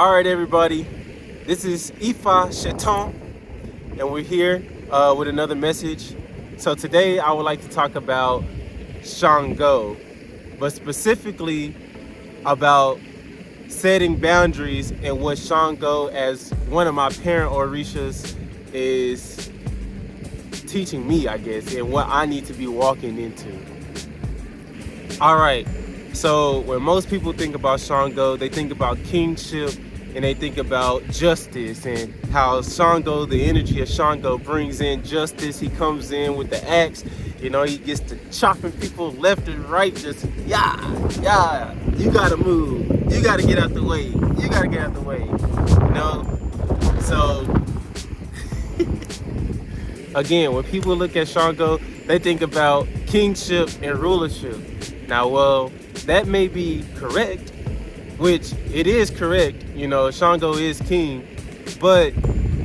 All right, everybody. This is Orisha Shango, and we're here with another message. So today, I would like to talk about Shango, but specifically about setting boundaries and what Shango, as one of my parent Orishas, is teaching me, I guess, and what I need to be walking into. All right. So when most people think about Shango, they think about kingship and they think about justice and how Shango, the energy of Shango, brings in justice. He comes in with the axe. He gets to chopping people left and right. Just yeah. You gotta move. You gotta get out the way. You gotta get out the way. So again, when people look at Shango, they think about kingship and rulership. Now, well, that may be correct, which it is correct. Shango is king, but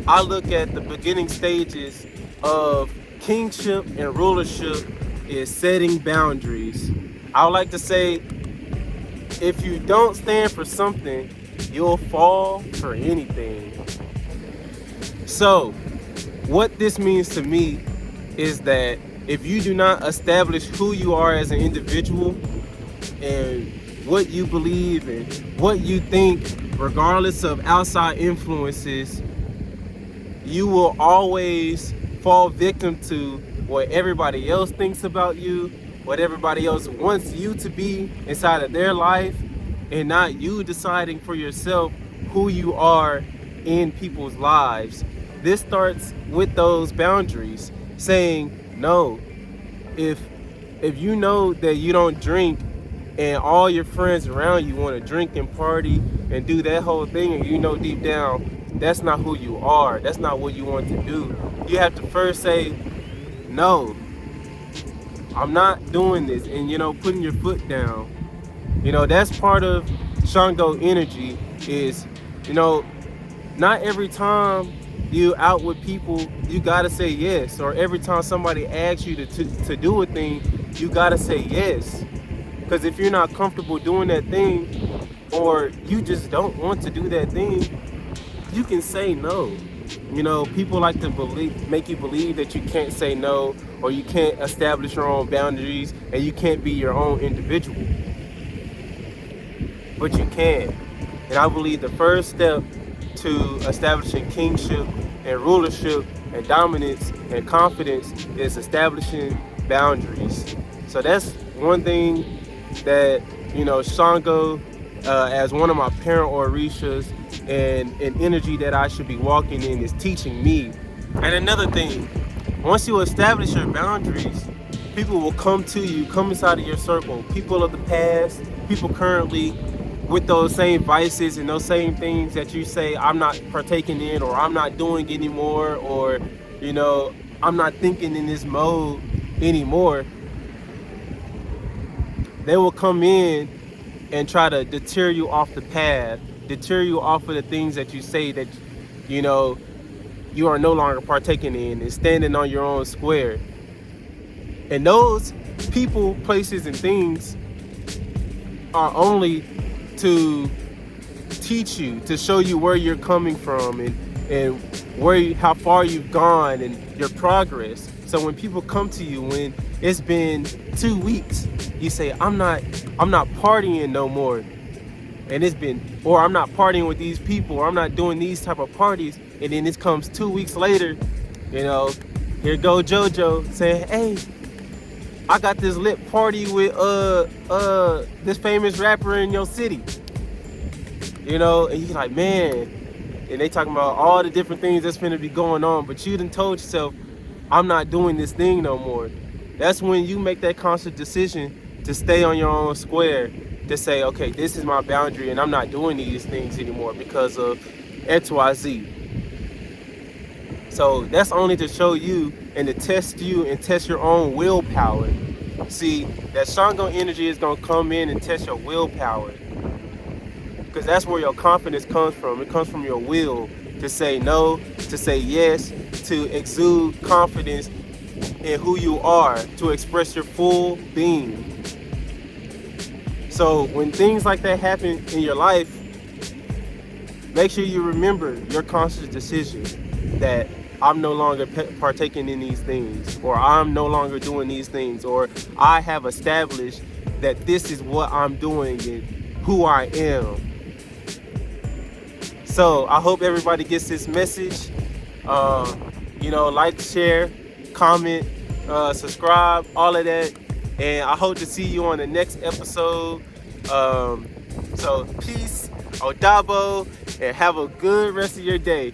I look at the beginning stages of kingship and rulership is setting boundaries. I would like to say, if you don't stand for something, you'll fall for anything. So, what this means to me is that if you do not establish who you are as an individual and what you believe and what you think, regardless of outside influences, you will always fall victim to what everybody else thinks about you, what everybody else wants you to be inside of their life, and not you deciding for yourself who you are in people's lives. This starts with those boundaries, saying no. If you know that you don't drink and all your friends around you want to drink and party and do that whole thing, and you know deep down that's not who you are, that's not what you want to do, you have to first say, no, I'm not doing this, and putting your foot down. That's part of Shango energy. Is not every time you out with people you gotta say yes, or every time somebody asks you to do a thing you gotta say yes. Because if you're not comfortable doing that thing, or you just don't want to do that thing, you can say no. People like to make you believe that you can't say no, or you can't establish your own boundaries, and you can't be your own individual. But you can. And I believe the first step to establishing kingship and rulership and dominance and confidence is establishing boundaries. So that's one thing that Shango, as one of my parent Orishas, and an energy that I should be walking in, is teaching me. And another thing, once you establish your boundaries, people will come to you, come inside of your circle. People of the past, people currently with those same vices and those same things that you say I'm not partaking in, or I'm not doing anymore, or I'm not thinking in this mode anymore. They will come in and try to deter you off the path, deter you off of the things that you say that you are no longer partaking in, and standing on your own square. And those people, places, and things are only to teach you, to show you where you're coming from, and how far you've gone and your progress. So when people come to you when it's been 2 weeks, you say, I'm not partying no more, and or I'm not partying with these people, or I'm not doing these type of parties, and then this comes 2 weeks later, here go JoJo saying, hey, I got this lit party with this famous rapper in your city. And you're like, man, and they talking about all the different things that's finna be going on, but you done told yourself, I'm not doing this thing no more. That's when you make that conscious decision to stay on your own square, to say, okay, this is my boundary, and I'm not doing these things anymore because of XYZ. So that's only to show you and to test you and test your own willpower. See, that Shango energy is going to come in and test your willpower, because that's where your confidence comes from. It comes from your will to say no, to say yes, to exude confidence in who you are, to express your full being. So when things like that happen in your life, make sure you remember your conscious decision that I'm no longer partaking in these things, or I'm no longer doing these things, or I have established that this is what I'm doing and who I am. So I hope everybody gets this message. Like, share, comment, subscribe, all of that. And I hope to see you on the next episode. So peace, Odabo, and have a good rest of your day.